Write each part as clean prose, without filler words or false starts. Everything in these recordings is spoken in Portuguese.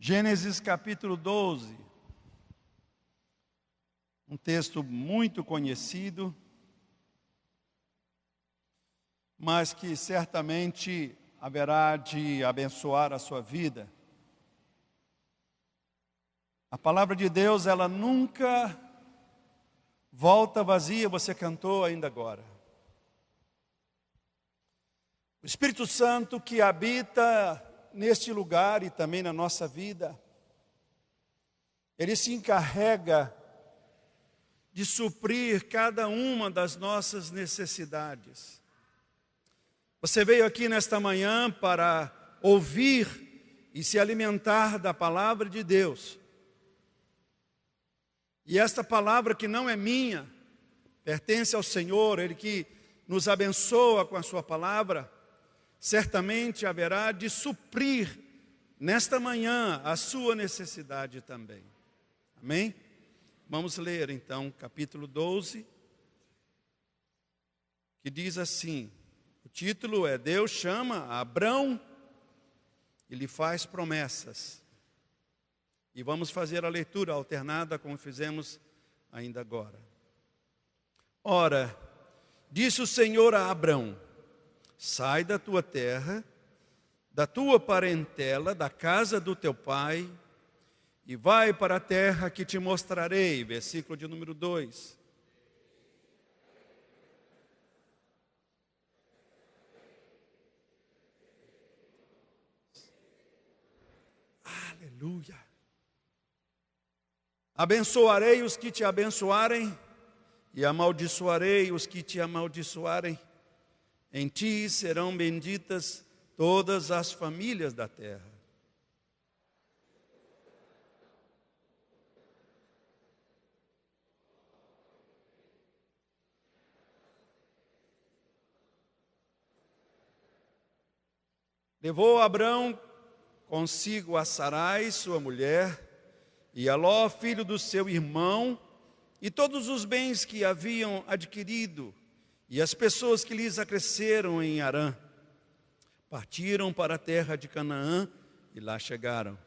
Gênesis capítulo 12, um texto muito conhecido, mas que certamente haverá de abençoar a sua vida. A palavra de Deus, ela nunca volta vazia, você cantou ainda agora. O Espírito Santo que habita neste lugar e também na nossa vida, ele se encarrega de suprir cada uma das nossas necessidades. Você veio aqui nesta manhã para ouvir e se alimentar da palavra de Deus. E esta palavra que não é minha, pertence ao Senhor, Ele que nos abençoa com a sua palavra, certamente haverá de suprir nesta manhã a sua necessidade também. Amém? Vamos ler então capítulo 12, que diz assim, o título é Deus chama Abrão e lhe faz promessas. E vamos fazer a leitura alternada como fizemos ainda agora. Ora, disse o Senhor a Abrão, sai da tua terra, da tua parentela, da casa do teu pai, e vai para a terra que te mostrarei. Versículo de número 2. Aleluia. Abençoarei os que te abençoarem, e amaldiçoarei os que te amaldiçoarem. Em ti serão benditas todas as famílias da terra. Levou Abrão consigo a Sarai, sua mulher, e a Ló, filho do seu irmão, e todos os bens que haviam adquirido, e as pessoas que lhes acresceram em Harã. Partiram para a terra de Canaã e lá chegaram.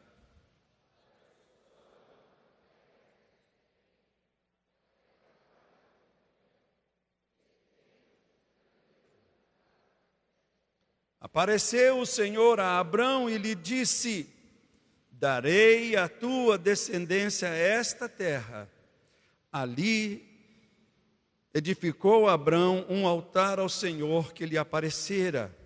Apareceu o Senhor a Abrão e lhe disse, darei à tua descendência esta terra. Ali edificou Abrão um altar ao Senhor que lhe aparecera.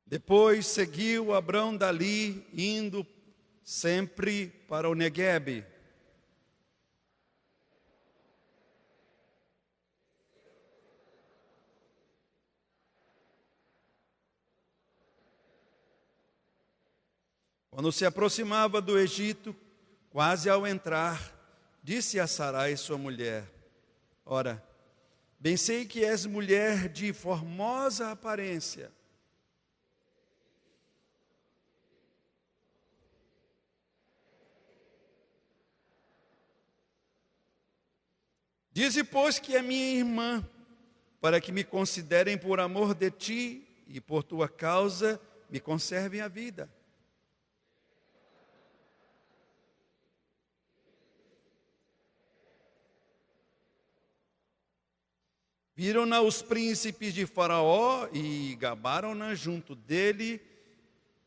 Depois seguiu Abrão dali, indo sempre para o Neguebe. Quando se aproximava do Egito, quase ao entrar, disse a Sarai, sua mulher, ora, bem sei que és mulher de formosa aparência. Dize, pois, que é minha irmã, para que me considerem por amor de ti e por tua causa me conservem a vida. Viram-na os príncipes de Faraó e gabaram-na junto dele,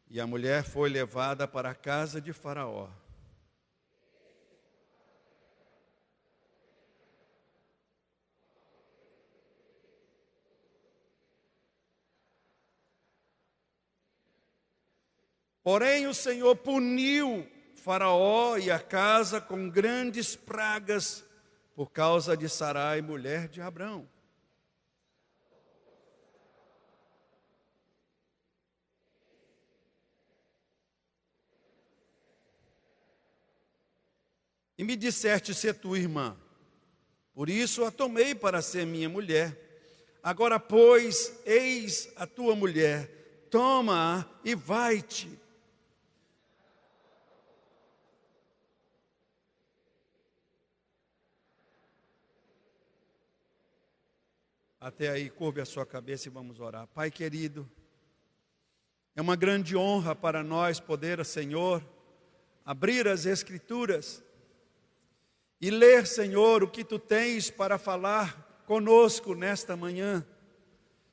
e a mulher foi levada para a casa de Faraó. Porém, o Senhor puniu Faraó e a casa com grandes pragas por causa de Sarai, mulher de Abrão. E me disseste ser tua irmã, por isso a tomei para ser minha mulher. Agora, pois, eis a tua mulher, toma e vai-te. Até aí, curve a sua cabeça e vamos orar. Pai querido, é uma grande honra para nós poder, Senhor, abrir as Escrituras e ler, Senhor, o que Tu tens para falar conosco nesta manhã.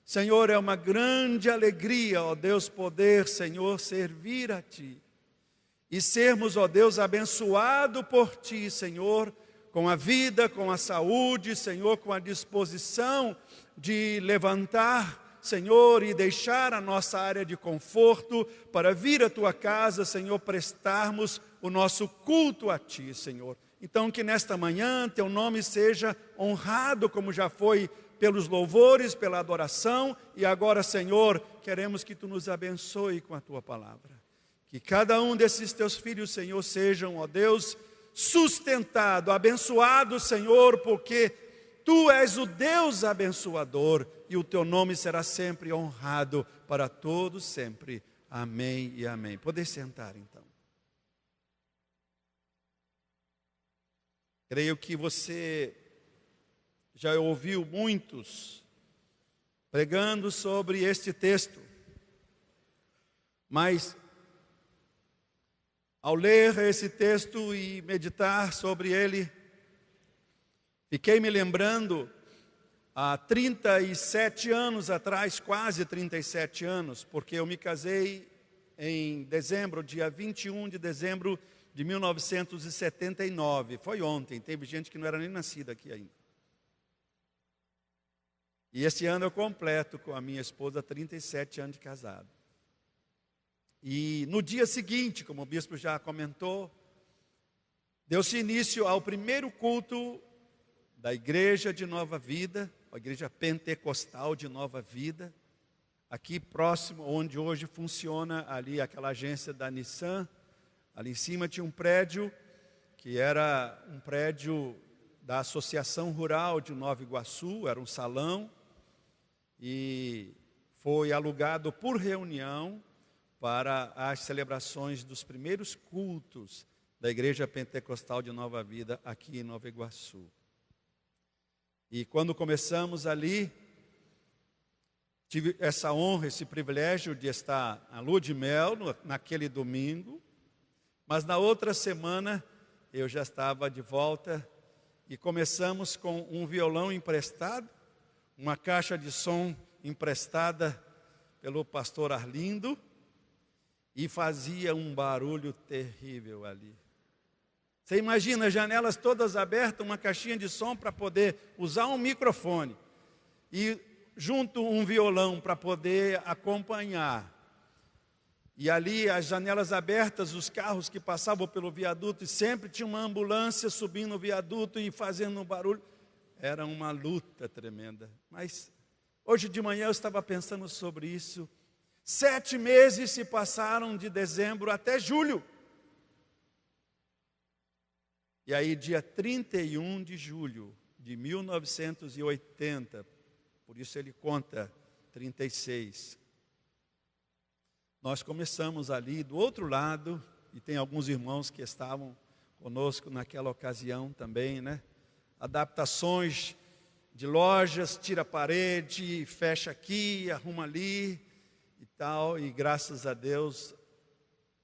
Senhor, é uma grande alegria, ó Deus, poder, Senhor, servir a Ti e sermos, ó Deus, abençoados por Ti, Senhor, com a vida, com a saúde, Senhor, com a disposição de levantar, Senhor, e deixar a nossa área de conforto para vir à Tua casa, Senhor, prestarmos o nosso culto a Ti, Senhor. Então, que nesta manhã Teu nome seja honrado, como já foi pelos louvores, pela adoração, e agora, Senhor, queremos que Tu nos abençoe com a Tua palavra. Que cada um desses Teus filhos, Senhor, sejam, ó Deus, sustentado, abençoado, Senhor, porque Tu és o Deus abençoador e o Teu nome será sempre honrado para todos sempre. Amém e amém. Poder sentar então. Creio que você já ouviu muitos pregando sobre este texto, mas ao ler esse texto e meditar sobre ele, fiquei me lembrando, há 37 anos atrás, quase 37 anos, porque eu me casei em dezembro, dia 21 de dezembro de 1979. Foi ontem, teve gente que não era nem nascida aqui ainda. E esse ano eu completo com a minha esposa 37 anos de casado. E no dia seguinte, como o bispo já comentou, deu-se início ao primeiro culto da Igreja de Nova Vida, a Igreja Pentecostal de Nova Vida, aqui próximo, onde hoje funciona ali aquela agência da Nissan. Ali em cima tinha um prédio, que era um prédio da Associação Rural de Nova Iguaçu, era um salão, e foi alugado por reunião para as celebrações dos primeiros cultos da Igreja Pentecostal de Nova Vida aqui em Nova Iguaçu. E quando começamos ali, tive essa honra, esse privilégio de estar à lua de mel naquele domingo, mas na outra semana eu já estava de volta e começamos com um violão emprestado, uma caixa de som emprestada pelo pastor Arlindo, e fazia um barulho terrível ali. Você imagina, janelas todas abertas, uma caixinha de som para poder usar um microfone, e junto um violão para poder acompanhar. E ali as janelas abertas, os carros que passavam pelo viaduto, e sempre tinha uma ambulância subindo o viaduto e fazendo um barulho. Era uma luta tremenda. Mas hoje de manhã eu estava pensando sobre isso. 7 meses se passaram de dezembro até julho. E aí, dia 31 de julho de 1980, por isso ele conta 36, nós começamos ali do outro lado, e tem alguns irmãos que estavam conosco naquela ocasião também, né? Adaptações de lojas, tira a parede, fecha aqui, arruma ali e tal, e graças a Deus,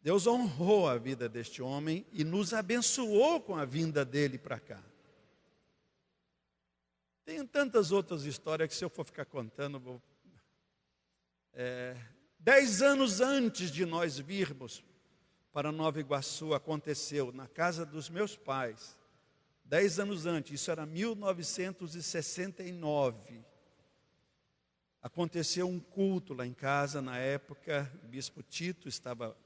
Deus honrou a vida deste homem e nos abençoou com a vinda dele para cá. Tem tantas outras histórias que se eu for ficar contando, 10 anos antes de nós virmos para Nova Iguaçu, aconteceu na casa dos meus pais, 10 anos antes, isso era 1969, aconteceu um culto lá em casa. Na época, o bispo Tito estava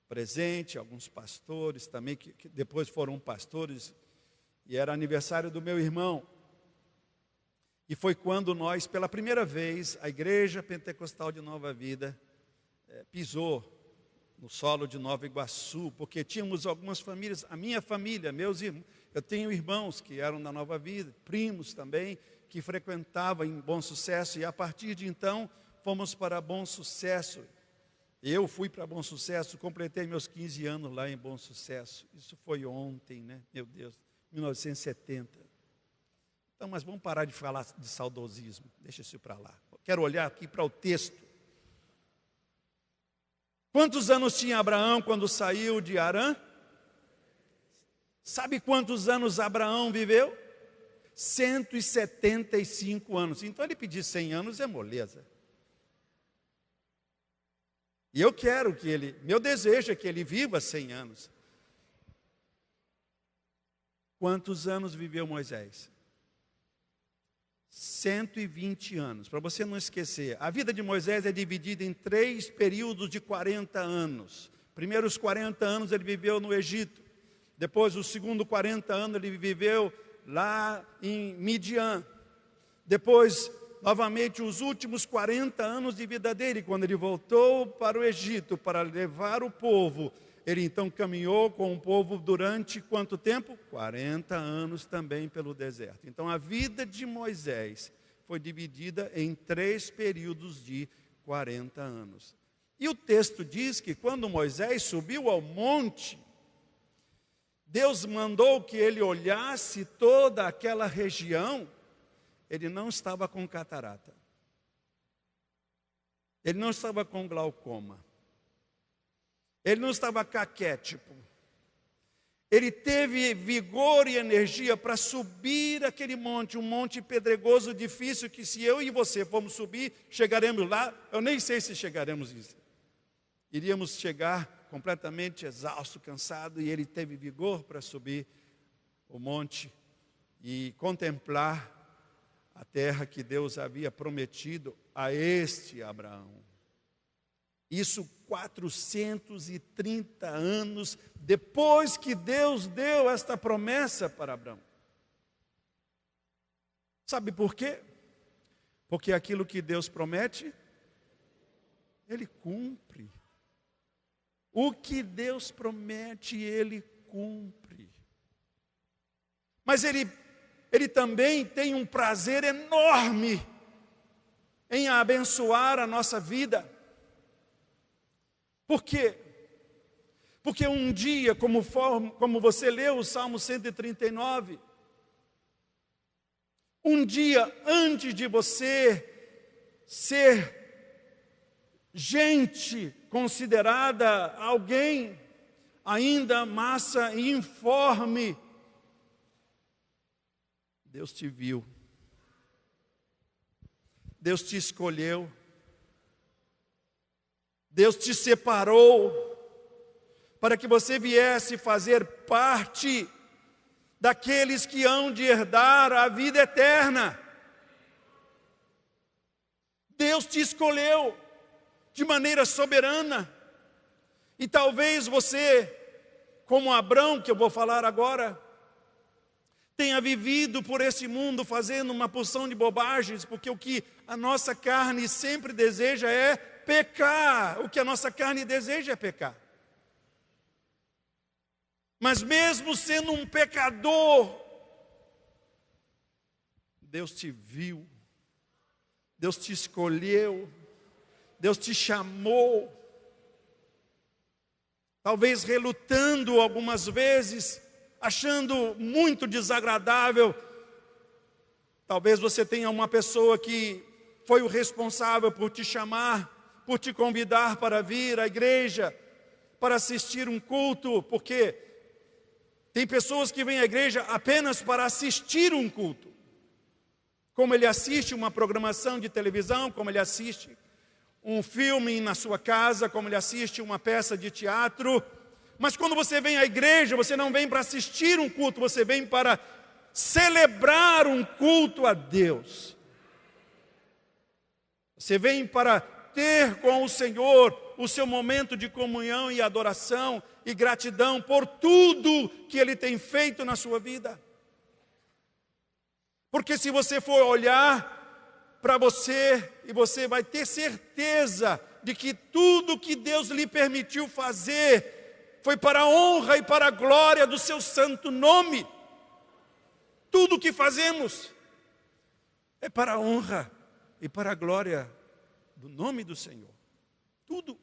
presente, alguns pastores também, que depois foram pastores, e era aniversário do meu irmão. E foi quando nós, pela primeira vez, a Igreja Pentecostal de Nova Vida pisou no solo de Nova Iguaçu, porque tínhamos algumas famílias, a minha família, meus irmãos, eu tenho irmãos que eram da Nova Vida, primos também, que frequentavam em Bom Sucesso, e a partir de então fomos para Bom Sucesso. Eu fui para Bom Sucesso, completei meus 15 anos lá em Bom Sucesso. Isso foi ontem, né? Meu Deus, 1970. Então, mas vamos parar de falar de saudosismo. Deixa isso para lá. Quero olhar aqui para o texto. Quantos anos tinha Abraão quando saiu de Harã? Sabe quantos anos Abraão viveu? 175 anos. Então ele pedir 100 anos é moleza. E eu quero que ele, meu desejo é que ele viva 100 anos. Quantos anos viveu Moisés? 120 anos. Para você não esquecer, a vida de Moisés é dividida em 3 períodos de 40 anos. Primeiros 40 anos ele viveu no Egito. Depois, os segundos 40 anos ele viveu lá em Midian. Depois, novamente, os últimos 40 anos de vida dele, quando ele voltou para o Egito para levar o povo, ele então caminhou com o povo durante quanto tempo? 40 anos também pelo deserto. Então a vida de Moisés foi dividida em 3 períodos de 40 anos. E o texto diz que quando Moisés subiu ao monte, Deus mandou que ele olhasse toda aquela região. Ele não estava com catarata. Ele não estava com glaucoma. Ele não estava caquético. Ele teve vigor e energia para subir aquele monte, um monte pedregoso, difícil, que se eu e você formos subir, chegaremos lá, eu nem sei se chegaremos isso. Iríamos chegar completamente exausto, cansado, e ele teve vigor para subir o monte e contemplar a terra que Deus havia prometido a este Abraão. Isso 430 anos depois que Deus deu esta promessa para Abraão. Sabe por quê? Porque aquilo que Deus promete, Ele cumpre. O que Deus promete, Ele cumpre. Mas Ele também tem um prazer enorme em abençoar a nossa vida. Por quê? Porque um dia, como você leu o Salmo 139, um dia antes de você ser gente considerada alguém ainda massa e informe, Deus te viu, Deus te escolheu, Deus te separou para que você viesse fazer parte daqueles que hão de herdar a vida eterna. Deus te escolheu de maneira soberana. E talvez você, como Abrão, que eu vou falar agora, tenha vivido por esse mundo fazendo uma porção de bobagens, porque o que a nossa carne sempre deseja é pecar. O que a nossa carne deseja é pecar. Mas mesmo sendo um pecador, Deus te viu, Deus te escolheu, Deus te chamou. Talvez relutando algumas vezes, achando muito desagradável. Talvez você tenha uma pessoa que foi o responsável por te chamar, por te convidar para vir à igreja, para assistir um culto, porque tem pessoas que vêm à igreja apenas para assistir um culto. Como ele assiste uma programação de televisão, como ele assiste um filme na sua casa, como ele assiste uma peça de teatro. Mas quando você vem à igreja, você não vem para assistir um culto, você vem para celebrar um culto a Deus. Você vem para ter com o Senhor o seu momento de comunhão e adoração e gratidão por tudo que Ele tem feito na sua vida. Porque se você for olhar para você, e você vai ter certeza de que tudo que Deus lhe permitiu fazer foi para a honra e para a glória do seu santo nome. Tudo que fazemos é para a honra e para a glória do nome do Senhor. Tudo.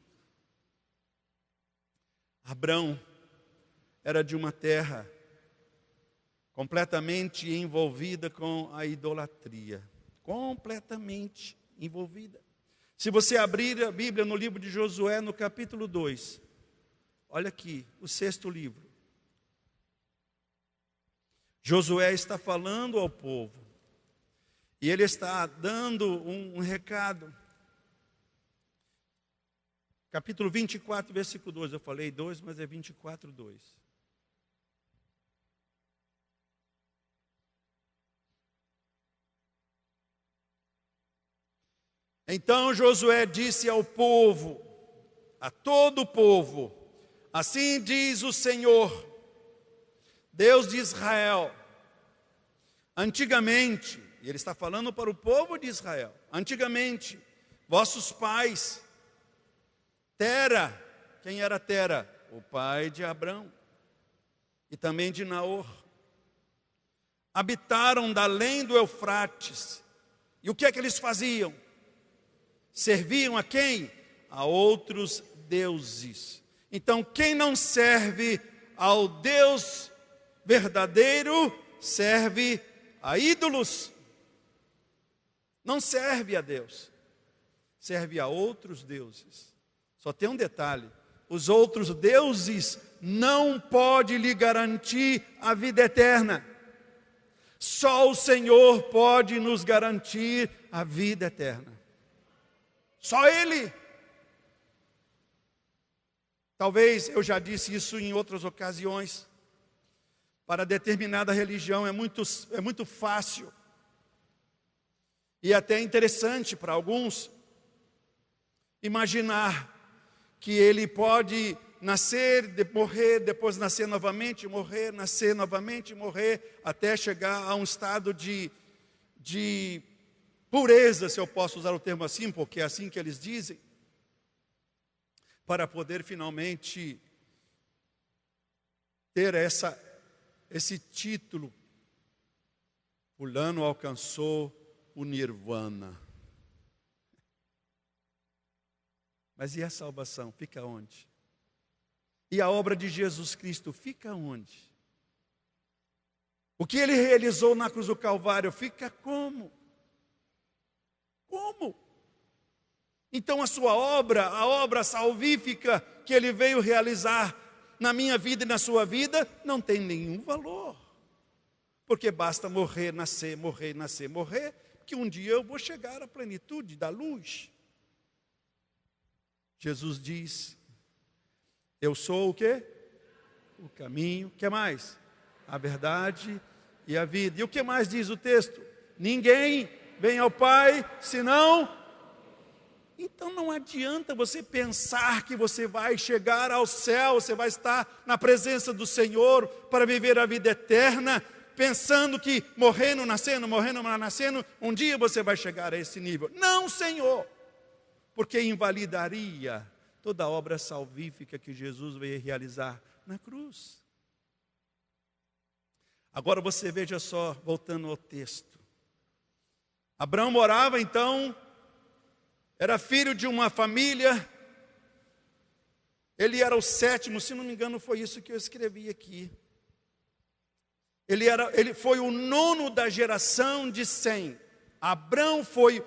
Abrão era de uma terra completamente envolvida com a idolatria. Completamente envolvida. Se você abrir a Bíblia no livro de Josué, no capítulo 2, olha aqui, o 6º livro. Josué está falando ao povo, e ele está dando um recado. Capítulo 24, versículo 2, eu falei 2, mas é 24, 2. Então Josué disse ao povo, a todo o povo: assim diz o Senhor, Deus de Israel, antigamente, e ele está falando para o povo de Israel, antigamente, vossos pais, Tera, quem era Tera? O pai de Abrão, e também de Naor, habitaram da além do Eufrates, e o que é que eles faziam? Serviam a quem? A outros deuses. Então, quem não serve ao Deus verdadeiro, serve a ídolos. Não serve a Deus, serve a outros deuses. Só tem um detalhe: os outros deuses não podem lhe garantir a vida eterna. Só o Senhor pode nos garantir a vida eterna. Só Ele. Talvez eu já disse isso em outras ocasiões. Para determinada religião é muito fácil e até interessante para alguns imaginar que ele pode nascer, morrer, depois nascer novamente, morrer, nascer novamente, morrer, até chegar a um estado de pureza, se eu posso usar o termo assim, porque é assim que eles dizem, para poder finalmente ter esse título: fulano alcançou o nirvana. Mas e a salvação? Fica onde? E a obra de Jesus Cristo fica onde? O que Ele realizou na cruz do Calvário fica como? Como? Então a sua obra, a obra salvífica que Ele veio realizar na minha vida e na sua vida, não tem nenhum valor. Porque basta morrer, nascer, morrer, nascer, morrer, que um dia eu vou chegar à plenitude da luz. Jesus diz: eu sou o quê? O caminho. O que mais? A verdade e a vida. E o que mais diz o texto? Ninguém vem ao Pai senão... Então não adianta você pensar que você vai chegar ao céu, você vai estar na presença do Senhor para viver a vida eterna, pensando que morrendo, nascendo, um dia você vai chegar a esse nível. Não, Senhor, porque invalidaria toda a obra salvífica que Jesus veio realizar na cruz. Agora você veja só, voltando ao texto. Abraão morava então... Era filho de uma família, ele era o 7º, se não me engano foi isso que eu escrevi aqui. Ele foi o 9º da geração de Sem. Abrão foi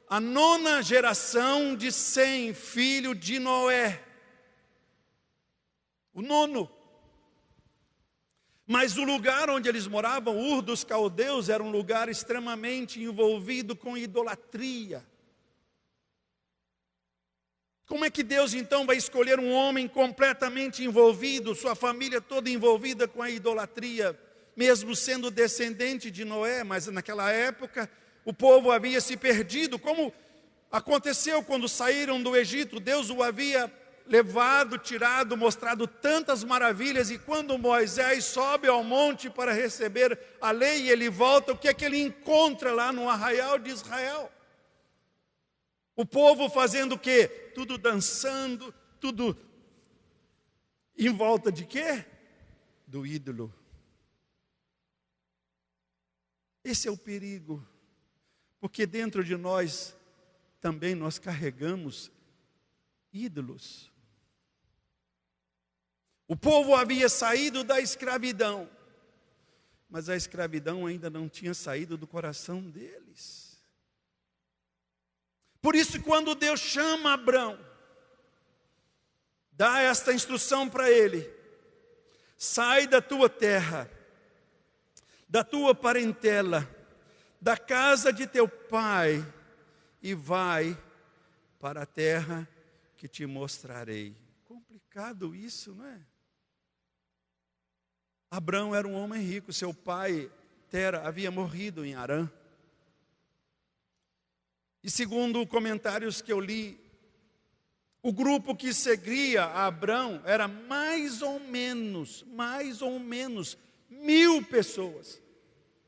a 9ª geração de Sem, filho de Noé. O 9º. Mas o lugar onde eles moravam, Ur dos Caldeus, era um lugar extremamente envolvido com idolatria. Como é que Deus então vai escolher um homem completamente envolvido, sua família toda envolvida com a idolatria, mesmo sendo descendente de Noé? Mas naquela época o povo havia se perdido, como aconteceu quando saíram do Egito. Deus o havia levado, tirado, mostrado tantas maravilhas, e quando Moisés sobe ao monte para receber a lei e ele volta, o que é que ele encontra lá no arraial de Israel? O povo fazendo o quê? Tudo dançando, tudo em volta de quê? Do ídolo. Esse é o perigo, porque dentro de nós também nós carregamos ídolos. O povo havia saído da escravidão, mas a escravidão ainda não tinha saído do coração deles. Por isso, quando Deus chama Abrão, dá esta instrução para ele: sai da tua terra, da tua parentela, da casa de teu pai, e vai para a terra que te mostrarei. Complicado isso, não é? Abrão era um homem rico, seu pai, Tera, havia morrido em Harã. E segundo comentários que eu li, o grupo que seguia a Abrão era mais ou menos 1.000 pessoas.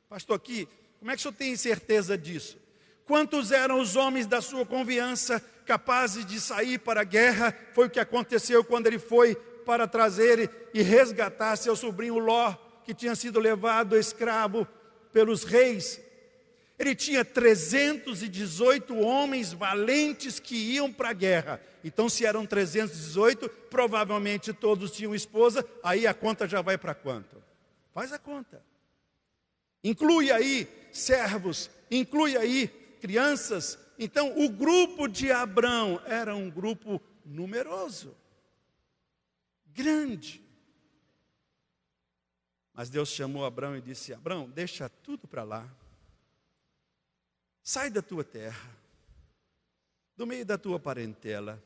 Pastor, aqui, como é que o senhor tem certeza disso? Quantos eram os homens da sua confiança capazes de sair para a guerra? Foi o que aconteceu quando ele foi para trazer e resgatar seu sobrinho Ló, que tinha sido levado escravo pelos reis. Ele tinha 318 homens valentes que iam para a guerra. Então, se eram 318, provavelmente todos tinham esposa, aí a conta já vai para quanto? Faz a conta. Inclui aí servos, inclui aí crianças. Então, o grupo de Abrão era um grupo numeroso, grande. Mas Deus chamou Abrão e disse: Abrão, deixa tudo para lá. Sai da tua terra, do meio da tua parentela,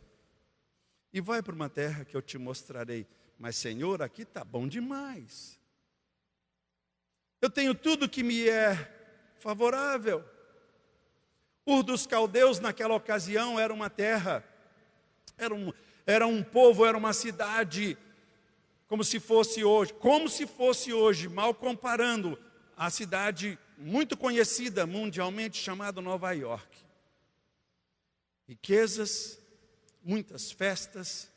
e vai para uma terra que eu te mostrarei. Mas, Senhor, aqui está bom demais. Eu tenho tudo que me é favorável. Ur dos Caldeus, naquela ocasião, era uma terra, era um povo, era uma cidade, como se fosse hoje, mal comparando, a cidade muito conhecida mundialmente, chamada Nova York. Riquezas, muitas festas,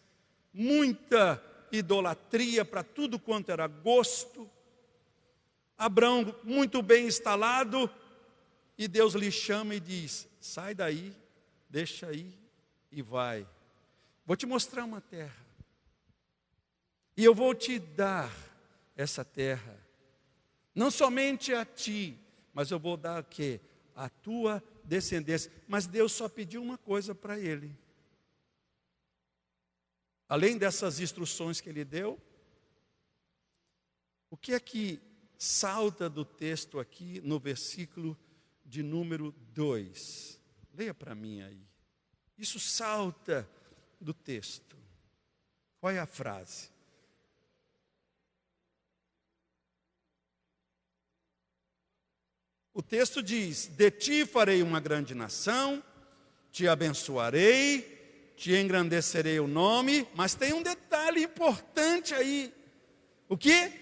muita idolatria para tudo quanto era gosto. Abrão muito bem instalado, e Deus lhe chama e diz: sai daí, deixa aí e vai. Vou te mostrar uma terra, e eu vou te dar essa terra, não somente a ti, mas eu vou dar o quê? A tua descendência. Mas Deus só pediu uma coisa para ele. Além dessas instruções que ele deu, o que é que salta do texto aqui no versículo de número 2? Leia para mim aí. Isso salta do texto. Qual é a frase? O texto diz: de ti farei uma grande nação, te abençoarei, te engrandecerei o nome. Mas tem um detalhe importante aí. O quê?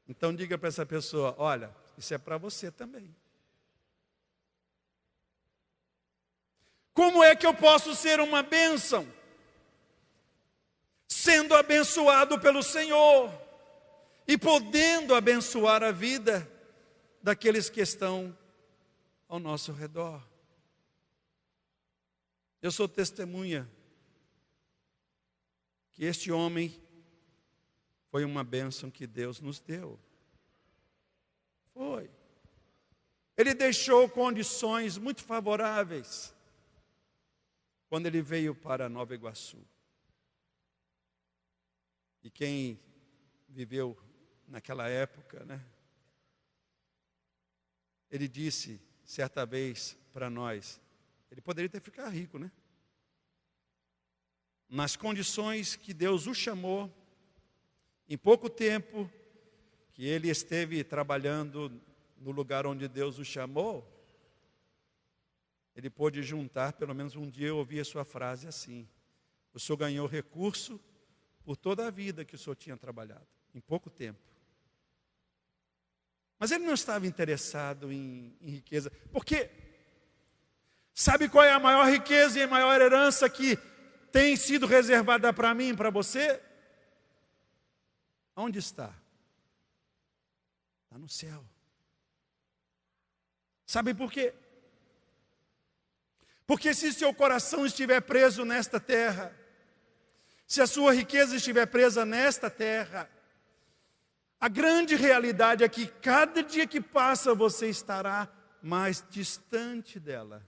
Então diga para essa pessoa: olha, isso é para você também. Como é que eu posso ser uma bênção? Sendo abençoado pelo Senhor e podendo abençoar a vida daqueles que estão ao nosso redor. Eu sou testemunha que este homem foi uma bênção que Deus nos deu. Foi. Ele deixou condições muito favoráveis quando ele veio para Nova Iguaçu. E quem viveu naquela época, né? Ele disse certa vez para nós, ele poderia ter ficado rico, né? Nas condições que Deus o chamou, em pouco tempo que ele esteve trabalhando no lugar onde Deus o chamou, ele pôde juntar, pelo menos um dia eu ouvi a sua frase assim: o senhor ganhou recurso por toda a vida que o senhor tinha trabalhado, em pouco tempo. Mas ele não estava interessado em riqueza, porque sabe qual é a maior riqueza e a maior herança que tem sido reservada para mim e para você? Onde está? Está no céu. Sabe por quê? Porque se seu coração estiver preso nesta terra, se a sua riqueza estiver presa nesta terra, a grande realidade é que cada dia que passa você estará mais distante dela.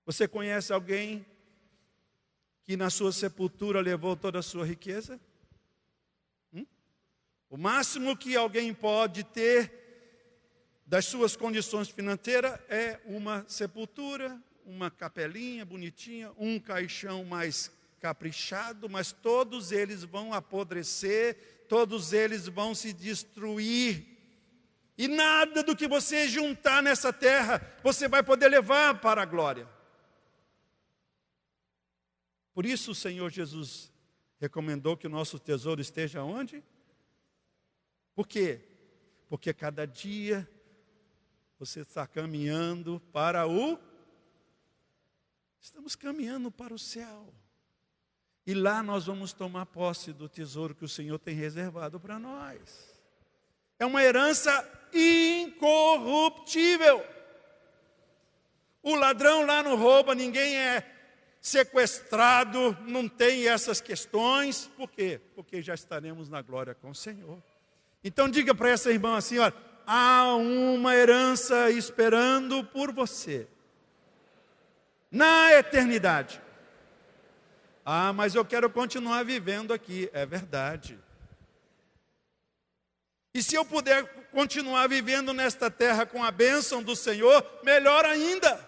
Você conhece alguém que na sua sepultura levou toda a sua riqueza? O máximo que alguém pode ter das suas condições financeiras é uma sepultura, uma capelinha bonitinha, um caixão mais caprichado, mas todos eles vão apodrecer, todos eles vão se destruir. E nada do que você juntar nessa terra, você vai poder levar para a glória. Por isso o Senhor Jesus recomendou que o nosso tesouro esteja onde? Por quê? Porque cada dia você está caminhando para estamos caminhando para o céu. E lá nós vamos tomar posse do tesouro que o Senhor tem reservado para nós. É uma herança incorruptível. O ladrão lá não rouba, ninguém é sequestrado, não tem essas questões. Por quê? Porque já estaremos na glória com o Senhor. Então diga para essa irmã assim, olha, há uma herança esperando por você na eternidade. Ah, mas eu quero continuar vivendo aqui. É verdade. E se eu puder continuar vivendo nesta terra com a bênção do Senhor, melhor ainda.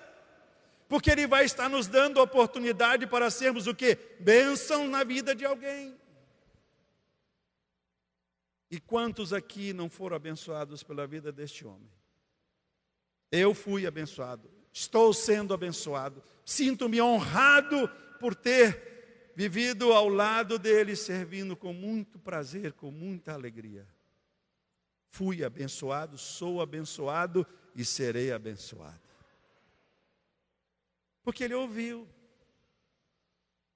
Porque Ele vai estar nos dando oportunidade para sermos o quê? Bênção na vida de alguém. E quantos aqui não foram abençoados pela vida deste homem? Eu fui abençoado, estou sendo abençoado, sinto-me honrado por ter vivido ao lado dele, servindo com muito prazer, com muita alegria. Fui abençoado, sou abençoado e serei abençoado. Porque ele ouviu,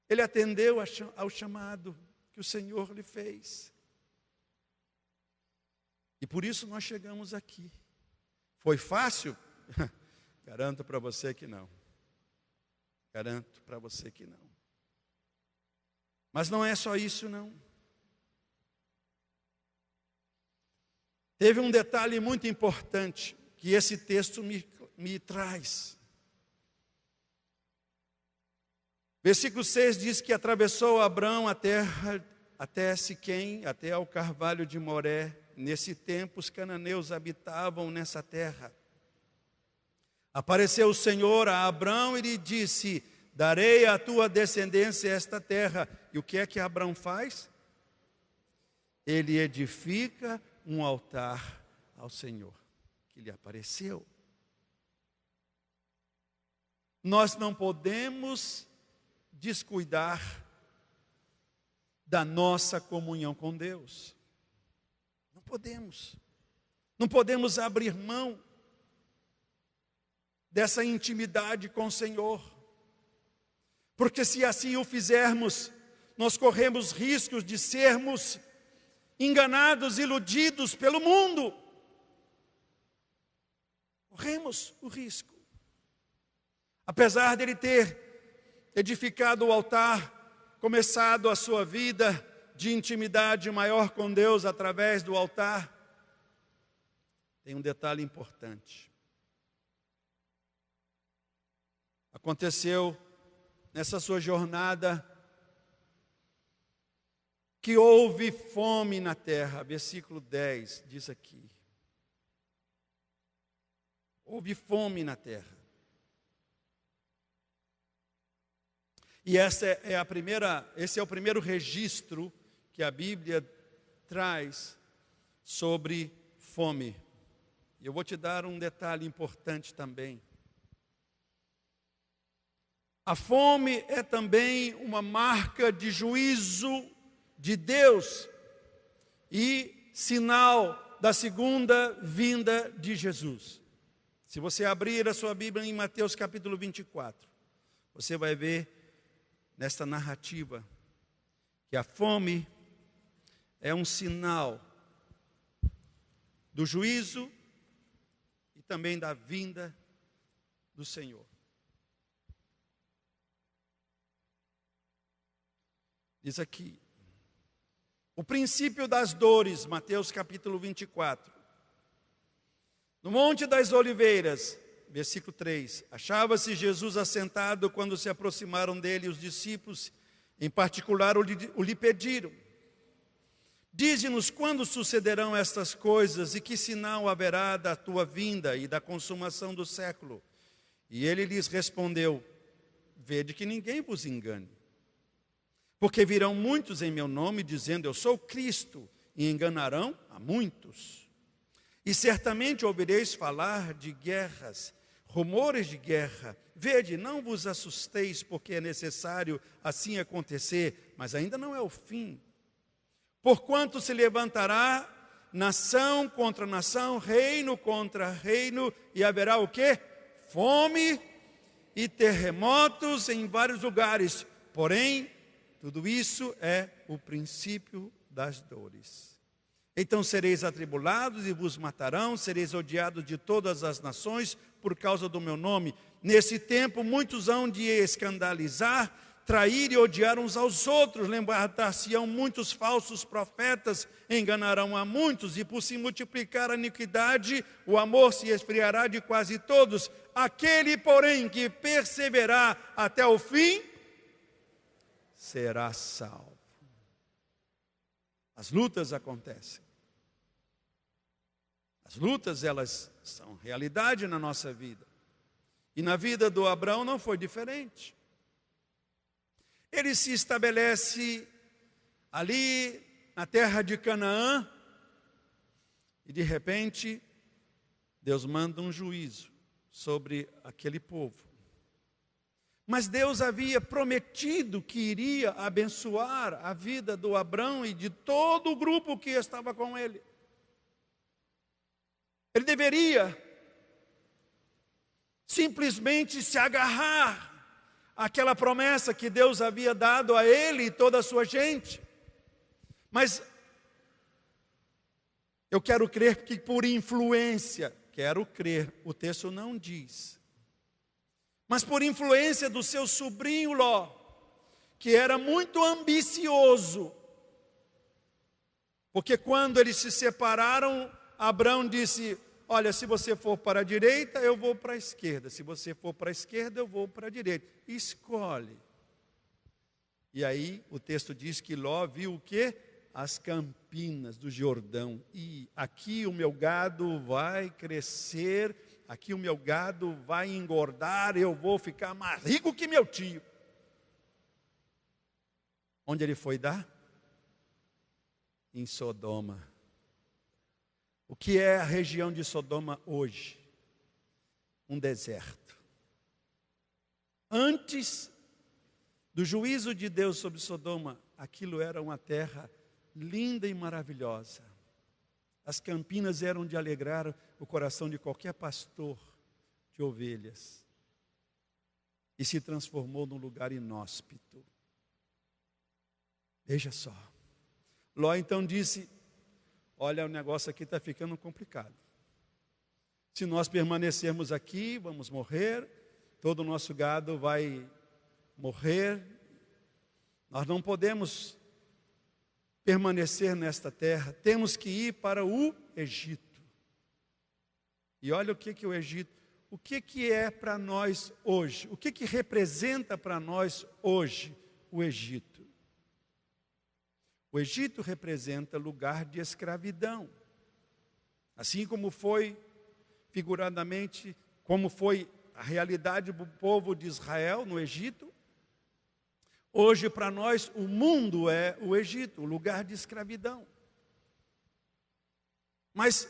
ele atendeu ao chamado que o Senhor lhe fez. E por isso nós chegamos aqui. Foi fácil? Garanto para você que não. Garanto para você que não. Mas não é só isso não. Teve um detalhe muito importante que esse texto me traz. Versículo 6 diz que atravessou Abrão a terra até Siquém, até ao carvalho de Moré. Nesse tempo os cananeus habitavam nessa terra. Apareceu o Senhor a Abrão e lhe disse, darei à tua descendência esta terra. E o que é que Abrão faz? Ele edifica um altar ao Senhor, que lhe apareceu. Nós não podemos descuidar da nossa comunhão com Deus. Não podemos abrir mão dessa intimidade com o Senhor, porque se assim o fizermos, nós corremos riscos de sermos enganados, iludidos pelo mundo. Corremos o risco. Apesar de ele ter edificado o altar, começado a sua vida de intimidade maior com Deus através do altar, tem um detalhe importante. Aconteceu nessa sua jornada que houve fome na terra. Versículo 10 diz aqui. Houve fome na terra. E esse é o primeiro registro que a Bíblia traz sobre fome. E eu vou te dar um detalhe importante também. A fome é também uma marca de juízo de Deus e sinal da segunda vinda de Jesus. Se você abrir a sua Bíblia em Mateus capítulo 24, você vai ver nesta narrativa que a fome é um sinal do juízo e também da vinda do Senhor. Diz aqui, o princípio das dores, Mateus capítulo 24. No Monte das Oliveiras, versículo 3, achava-se Jesus assentado quando se aproximaram dele os discípulos, em particular o lhe pediram: dize-nos quando sucederão estas coisas e que sinal haverá da tua vinda e da consumação do século. E ele lhes respondeu: vede que ninguém vos engane. Porque virão muitos em meu nome, dizendo, eu sou Cristo, e enganarão a muitos. E certamente ouvireis falar de guerras, rumores de guerra. Vede, não vos assusteis, porque é necessário assim acontecer, mas ainda não é o fim. Porquanto se levantará nação contra nação, reino contra reino, e haverá o quê? Fome e terremotos em vários lugares. Porém, tudo isso é o princípio das dores. Então sereis atribulados e vos matarão, sereis odiados de todas as nações por causa do meu nome. Nesse tempo muitos hão de escandalizar, trair e odiar uns aos outros, levantar-se-ão muitos falsos profetas, enganarão a muitos, e por se multiplicar a iniquidade, o amor se esfriará de quase todos. Aquele, porém, que perseverar até o fim, será salvo. As lutas acontecem. As lutas, elas são realidade na nossa vida. E na vida do Abraão não foi diferente. Ele se estabelece ali na terra de Canaã e de repente Deus manda um juízo sobre aquele povo. Mas Deus havia prometido que iria abençoar a vida do Abrão e de todo o grupo que estava com ele. Ele deveria simplesmente se agarrar àquela promessa que Deus havia dado a ele e toda a sua gente. Mas eu quero crer que por influência, o texto não diz, mas por influência do seu sobrinho Ló, que era muito ambicioso, porque quando eles se separaram, Abrão disse, olha, se você for para a direita, eu vou para a esquerda, se você for para a esquerda, eu vou para a direita, escolhe. E aí o texto diz que Ló viu o quê? As campinas do Jordão, e aqui o meu gado vai crescer, aqui o meu gado vai engordar, eu vou ficar mais rico que meu tio. Onde ele foi dar? Em Sodoma. O que é a região de Sodoma hoje? Um deserto. Antes do juízo de Deus sobre Sodoma, aquilo era uma terra linda e maravilhosa. As campinas eram de alegrar o coração de qualquer pastor de ovelhas. E se transformou num lugar inóspito. Veja só. Ló então disse, olha, o negócio aqui está ficando complicado. Se nós permanecermos aqui, vamos morrer, todo o nosso gado vai morrer. Nós não podemos permanecer nesta terra, temos que ir para o Egito. E olha o que o Egito, o que é para nós hoje, o que representa para nós hoje o Egito? O Egito representa lugar de escravidão, assim como foi, figuradamente, como foi a realidade do povo de Israel no Egito. Hoje, para nós, o mundo é o Egito, o lugar de escravidão. Mas,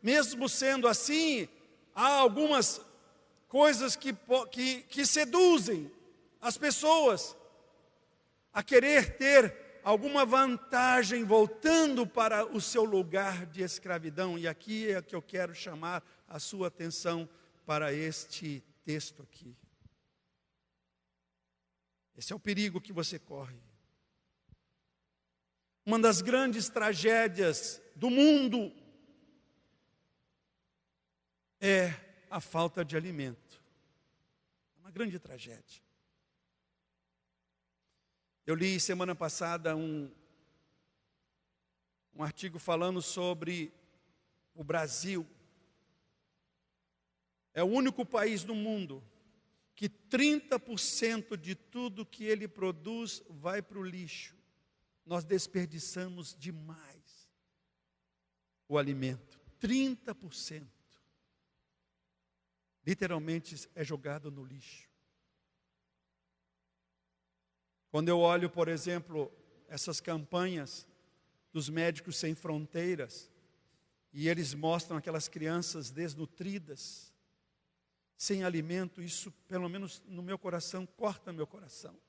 mesmo sendo assim, há algumas coisas que seduzem as pessoas a querer ter alguma vantagem voltando para o seu lugar de escravidão. E aqui é que eu quero chamar a sua atenção para este texto aqui. Esse é o perigo que você corre. Uma das grandes tragédias do mundo é a falta de alimento. É uma grande tragédia. Eu li semana passada um artigo falando sobre o Brasil. É o único país no mundo que 30% de tudo que ele produz vai para o lixo. Nós desperdiçamos demais o alimento. 30%. Literalmente é jogado no lixo. Quando eu olho, por exemplo, essas campanhas dos Médicos Sem Fronteiras, e eles mostram aquelas crianças desnutridas, sem alimento, isso, pelo menos no meu coração, corta meu coração.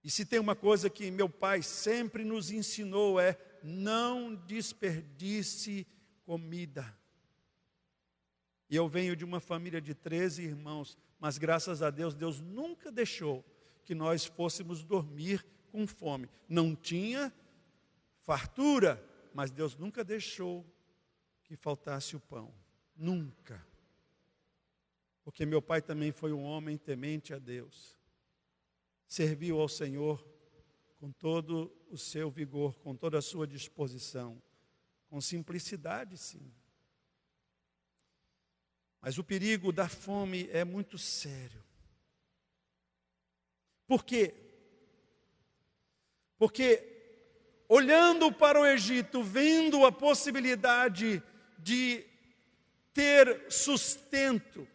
E se tem uma coisa que meu pai sempre nos ensinou é: não desperdice comida. E eu venho de uma família de 13 irmãos, mas graças a Deus, Deus nunca deixou que nós fôssemos dormir com fome. Não tinha fartura, mas Deus nunca deixou que faltasse o pão. Nunca. Porque meu pai também foi um homem temente a Deus. Serviu ao Senhor com todo o seu vigor, com toda a sua disposição. Com simplicidade, sim. Mas o perigo da fome é muito sério. Por quê? Porque olhando para o Egito, vendo a possibilidade de ter sustento,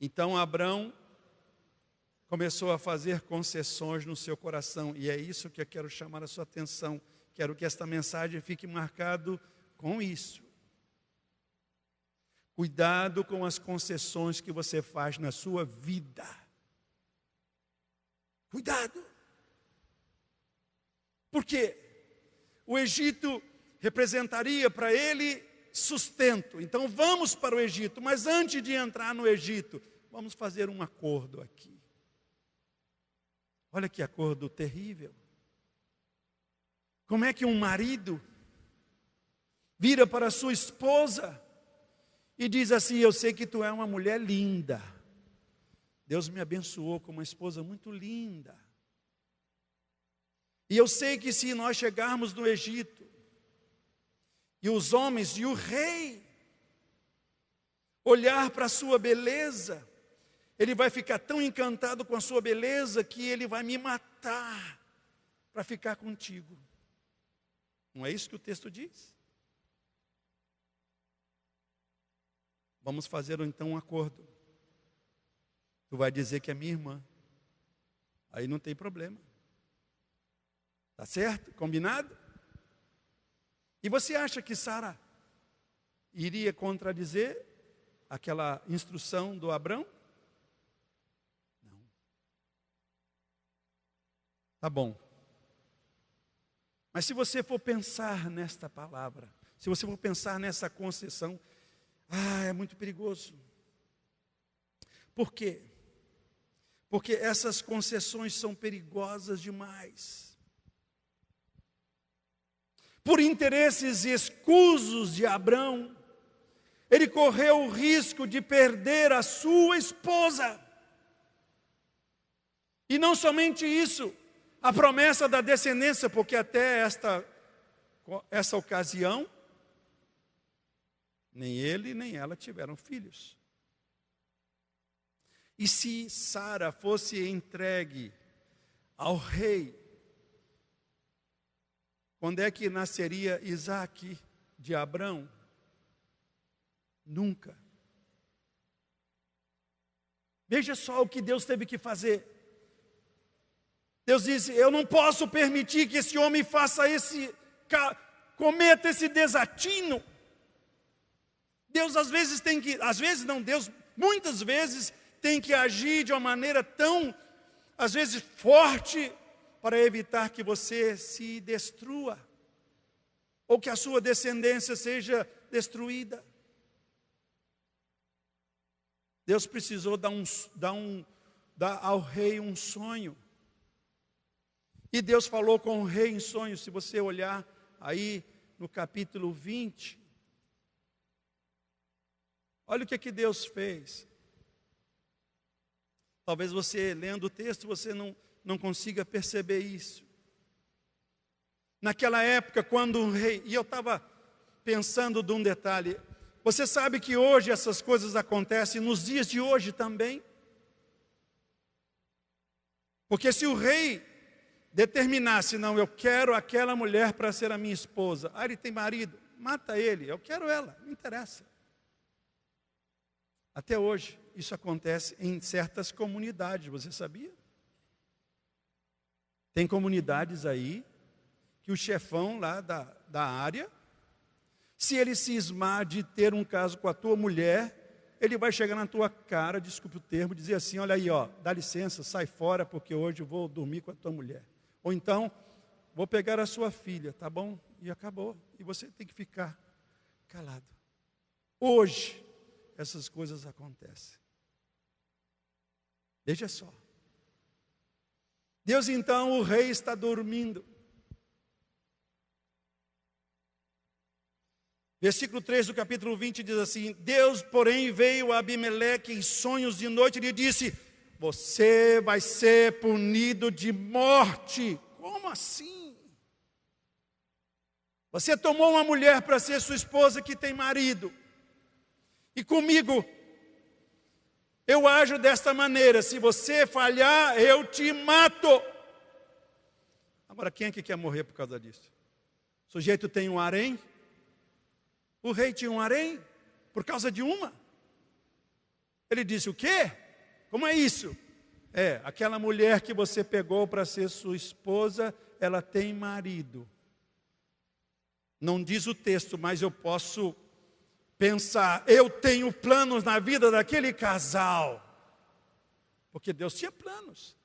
então Abrão começou a fazer concessões no seu coração, e é isso que eu quero chamar a sua atenção. Quero que esta mensagem fique marcado com isso. Cuidado com as concessões que você faz na sua vida. Cuidado. Porque o Egito representaria para ele sustento. Então vamos para o Egito, mas antes de entrar no Egito, vamos fazer um acordo aqui. Olha que acordo terrível. Como é que um marido vira para sua esposa e diz assim: eu sei que tu é uma mulher linda. Deus me abençoou com uma esposa muito linda. E eu sei que se nós chegarmos no Egito, e os homens e o rei olhar para a sua beleza, ele vai ficar tão encantado com a sua beleza que ele vai me matar para ficar contigo. Não é isso que o texto diz? Vamos fazer então um acordo. Tu vai dizer que é minha irmã. Aí não tem problema. Tá certo? Combinado? E você acha que Sara iria contradizer aquela instrução do Abrão? Não. Tá bom. Mas se você for pensar nesta palavra, se você for pensar nessa concessão, é muito perigoso. Por quê? Porque essas concessões são perigosas demais. Por interesses escusos de Abrão, ele correu o risco de perder a sua esposa. E não somente isso, a promessa da descendência, porque até essa ocasião, nem ele nem ela tiveram filhos. E se Sara fosse entregue ao rei, quando é que nasceria Isaque de Abrão? Nunca. Veja só o que Deus teve que fazer. Deus disse: eu não posso permitir que esse homem cometa esse desatino. Deus muitas vezes tem que agir de uma maneira tão, às vezes, forte, para evitar que você se destrua, ou que a sua descendência seja destruída. Deus precisou dar ao rei um sonho. E Deus falou com o rei em sonho. Se você olhar aí no capítulo 20, olha o que Deus fez. Talvez você, lendo o texto, você não consiga perceber isso. Naquela época, quando um rei... E eu estava pensando de um detalhe. Você sabe que hoje essas coisas acontecem nos dias de hoje também? Porque se o rei determinasse, não, eu quero aquela mulher para ser a minha esposa. Ah, ele tem marido, mata ele, eu quero ela, não interessa. Até hoje, isso acontece em certas comunidades, você sabia? Tem comunidades aí, que o chefão lá da área, se ele cismar de ter um caso com a tua mulher, ele vai chegar na tua cara, desculpe o termo, dizer assim, olha aí, ó, dá licença, sai fora, porque hoje eu vou dormir com a tua mulher. Ou então, vou pegar a sua filha, tá bom? E acabou. E você tem que ficar calado. Hoje, essas coisas acontecem. Veja só. Deus então, o rei está dormindo. Versículo 3 do capítulo 20 diz assim: Deus, porém, veio a Abimeleque em sonhos de noite e lhe disse: você vai ser punido de morte. Como assim? Você tomou uma mulher para ser sua esposa que tem marido. E comigo, eu ajo desta maneira: se você falhar, eu te mato. Agora, quem é que quer morrer por causa disso? O sujeito tem um harém. O rei tinha um harém por causa de uma. Ele disse: o quê? Como é isso? É, aquela mulher que você pegou para ser sua esposa, ela tem marido. Não diz o texto, mas eu posso pensar, eu tenho planos na vida daquele casal. Porque Deus tinha planos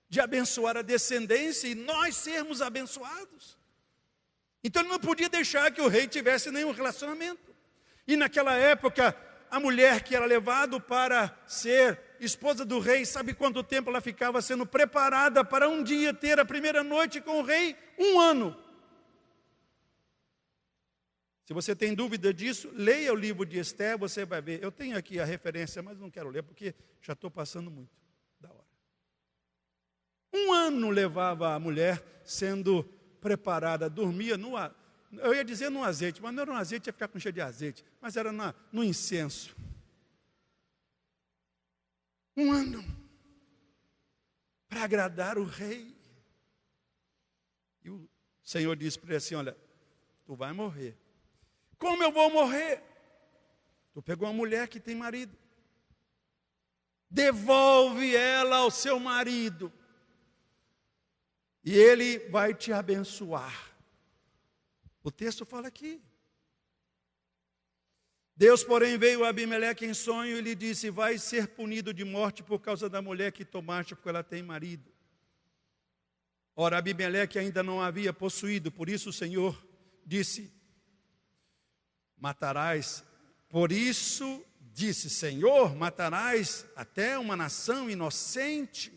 de abençoar a descendência e nós sermos abençoados. Então ele não podia deixar que o rei tivesse nenhum relacionamento. E naquela época, a mulher que era levada para ser esposa do rei, sabe quanto tempo ela ficava sendo preparada para um dia ter a primeira noite com o rei? 1 ano. Se você tem dúvida disso, leia o livro de Esther, você vai ver. Eu tenho aqui a referência, mas não quero ler porque já estou passando muito da hora. 1 ano levava a mulher sendo preparada, dormia eu ia dizer no azeite, mas não era no azeite, ia ficar com cheio de azeite, mas era no incenso. 1 ano para agradar o rei. E o Senhor disse para ele assim: olha, tu vai morrer. Como eu vou morrer? Tu pegou uma mulher que tem marido, devolve ela ao seu marido, e ele vai te abençoar. O texto fala aqui. Deus, porém, veio a Abimeleque em sonho e lhe disse: vai ser punido de morte por causa da mulher que tomaste, porque ela tem marido. Ora, Abimeleque ainda não havia possuído, por isso o Senhor disse: matarás. Por isso disse: Senhor, matarás até uma nação inocente.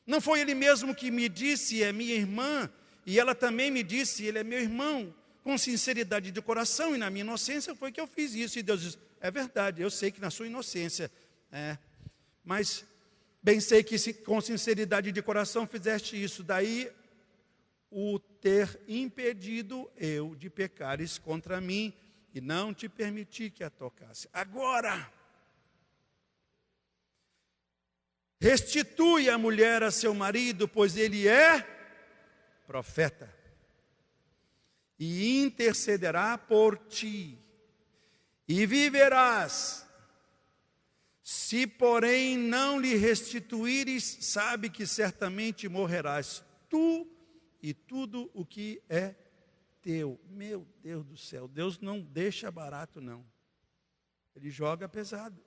Não foi ele mesmo que me disse: é minha irmã, e ela também me disse: ele é meu irmão. Com sinceridade de coração e na minha inocência foi que eu fiz isso. E Deus diz: é verdade, eu sei que na sua inocência, mas bem sei que com sinceridade de coração fizeste isso. Daí o ter impedido eu de pecares contra mim e não te permiti que a tocasse. Agora, restitui a mulher a seu marido, pois ele é profeta, e intercederá por ti, e viverás. Se, porém, não lhe restituíres, sabe que certamente morrerás, tu e tudo o que é teu. Meu Deus do céu, Deus não deixa barato, não. Ele joga pesado.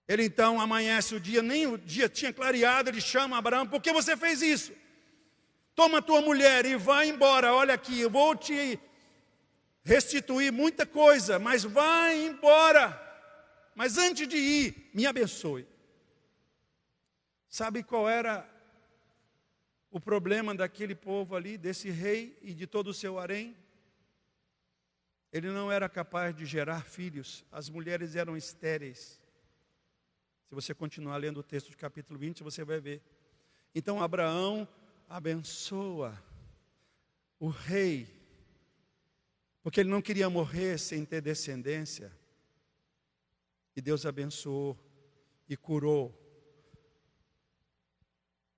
Ele então amanhece o dia, nem o dia tinha clareado, ele chama Abraão: por que você fez isso? Toma tua mulher e vai embora. Olha aqui, eu vou te restituir muita coisa, mas vai embora. Mas antes de ir, me abençoe. Sabe qual era o problema daquele povo ali, desse rei e de todo o seu harém? Ele não era capaz de gerar filhos. As mulheres eram estéreis. Se você continuar lendo o texto de capítulo 20, você vai ver. Então Abraão abençoa o rei, porque ele não queria morrer sem ter descendência. E Deus abençoou e curou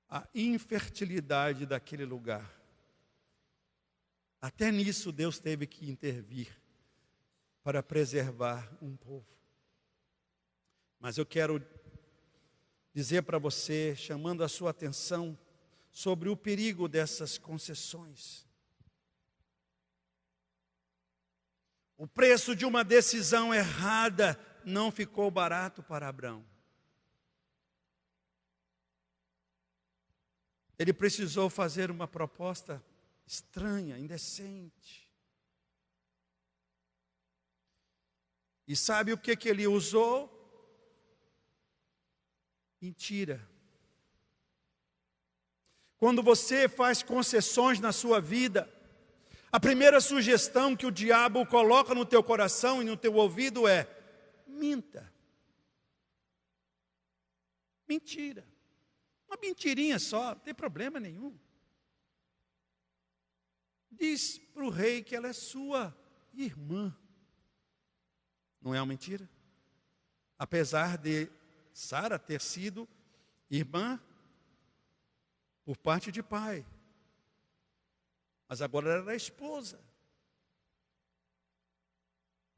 a infertilidade daquele lugar. Até nisso Deus teve que intervir para preservar um povo. Mas eu quero dizer para você, chamando a sua atenção sobre o perigo dessas concessões. O preço de uma decisão errada não ficou barato para Abraão. Ele precisou fazer uma proposta estranha, indecente. E sabe o que ele usou? Mentira. Quando você faz concessões na sua vida, a primeira sugestão que o diabo coloca no teu coração e no teu ouvido é: minta. Mentira. Uma mentirinha só, não tem problema nenhum. Diz para o rei que ela é sua irmã. Não é uma mentira? Apesar de Sara ter sido irmã por parte de pai, mas agora ela era esposa.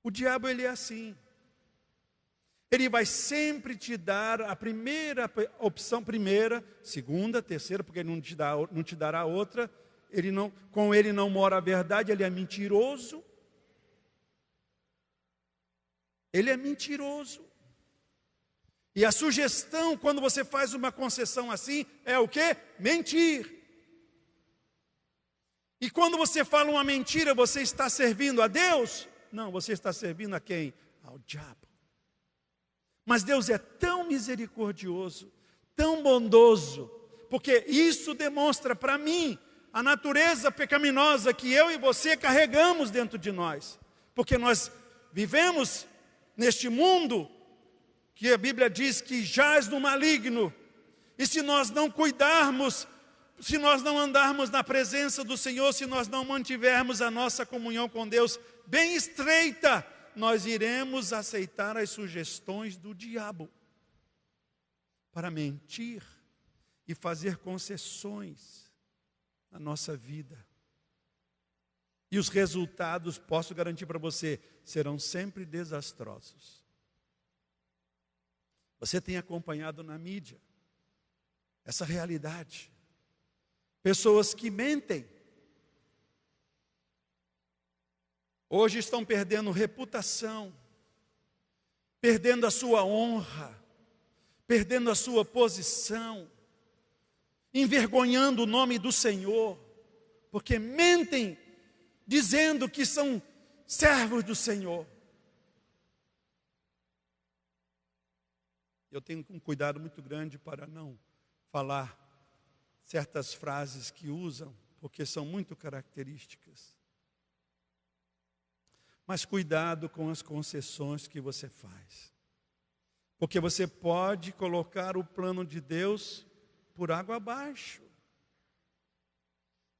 O diabo, ele é assim. Ele vai sempre te dar a primeira opção, segunda, terceira, porque ele não te dará outra. Com ele não mora a verdade, ele é mentiroso. Ele é mentiroso. E a sugestão, quando você faz uma concessão assim, é o quê? Mentir. E quando você fala uma mentira, você está servindo a Deus? Não, você está servindo a quem? Ao diabo. Mas Deus é tão misericordioso, tão bondoso, porque isso demonstra para mim a natureza pecaminosa que eu e você carregamos dentro de nós. Porque nós vivemos neste mundo que a Bíblia diz que jaz no maligno. E se nós não cuidarmos, se nós não andarmos na presença do Senhor, se nós não mantivermos a nossa comunhão com Deus bem estreita, nós iremos aceitar as sugestões do diabo para mentir e fazer concessões na nossa vida. E os resultados, posso garantir para você, serão sempre desastrosos. Você tem acompanhado na mídia essa realidade. Pessoas que mentem. Hoje estão perdendo reputação, perdendo a sua honra, perdendo a sua posição, envergonhando o nome do Senhor, porque mentem, dizendo que são servos do Senhor. Eu tenho um cuidado muito grande para não falar certas frases que usam, porque são muito características. Mas cuidado com as concessões que você faz. Porque você pode colocar o plano de Deus por água abaixo.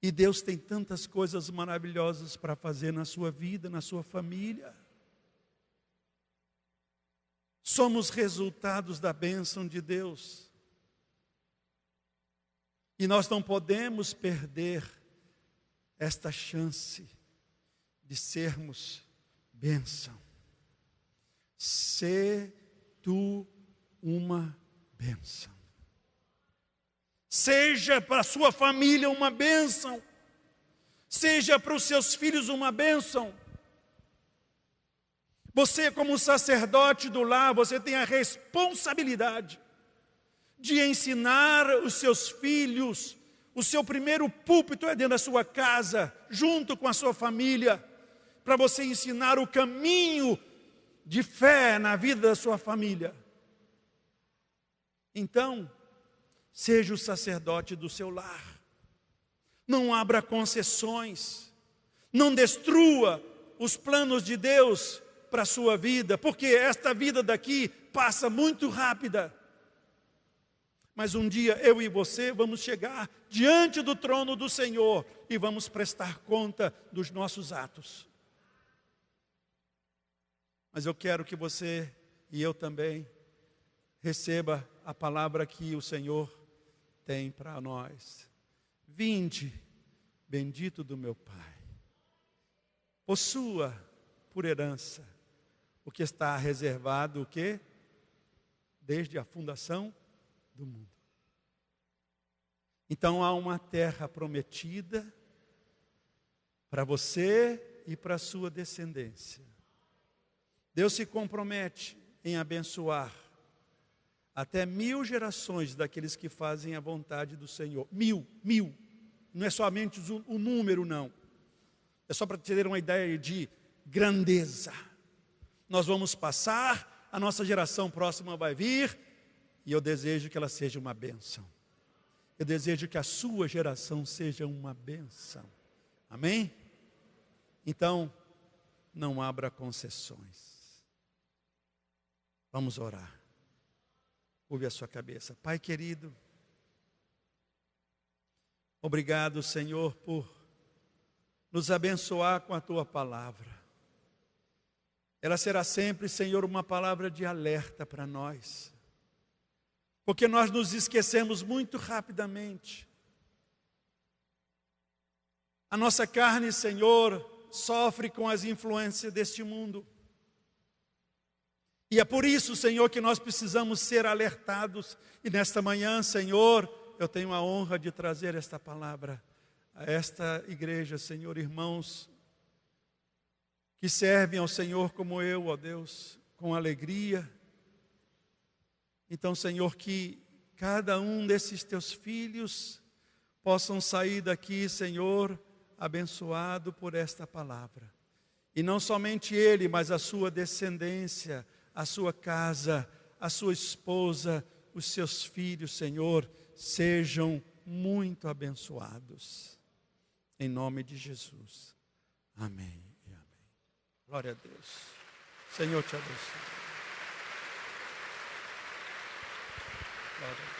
E Deus tem tantas coisas maravilhosas para fazer na sua vida, na sua família. Somos resultados da bênção de Deus. E nós não podemos perder esta chance de sermos bênção. Sê tu uma bênção. Seja para a sua família uma bênção. Seja para os seus filhos uma bênção. Você, como sacerdote do lar, você tem a responsabilidade de ensinar os seus filhos. O seu primeiro púlpito é dentro da sua casa, junto com a sua família, para você ensinar o caminho de fé na vida da sua família. Então, seja o sacerdote do seu lar. Não abra concessões. Não destrua os planos de Deus para a sua vida, porque esta vida daqui passa muito rápida. Mas um dia eu e você vamos chegar diante do trono do Senhor e vamos prestar conta dos nossos atos. Mas eu quero que você e eu também receba a palavra que o Senhor tem para nós. Vinde, bendito do meu Pai, possua por herança o que está reservado, o quê? Desde a fundação do mundo. Então há uma terra prometida para você e para a sua descendência. Deus se compromete em abençoar até 1000 gerações daqueles que fazem a vontade do Senhor. 1000. Não é somente o número, não. É só para ter uma ideia de grandeza. Nós vamos passar, a nossa geração próxima vai vir, e eu desejo que ela seja uma bênção. Eu desejo que a sua geração seja uma bênção. Amém? Então, não abra concessões. Vamos orar. Curve a sua cabeça. Pai querido, obrigado, Senhor, por nos abençoar com a Tua palavra. Ela será sempre, Senhor, uma palavra de alerta para nós. Porque nós nos esquecemos muito rapidamente. A nossa carne, Senhor, sofre com as influências deste mundo. E é por isso, Senhor, que nós precisamos ser alertados. E nesta manhã, Senhor, eu tenho a honra de trazer esta palavra a esta igreja, Senhor, irmãos, que servem ao Senhor como eu, ó Deus, com alegria. Então, Senhor, que cada um desses teus filhos possam sair daqui, Senhor, abençoado por esta palavra. E não somente ele, mas a sua descendência, a sua casa, a sua esposa, os seus filhos, Senhor, sejam muito abençoados. Em nome de Jesus. Amém e amém. Glória a Deus. Senhor te abençoe. Glória a Deus.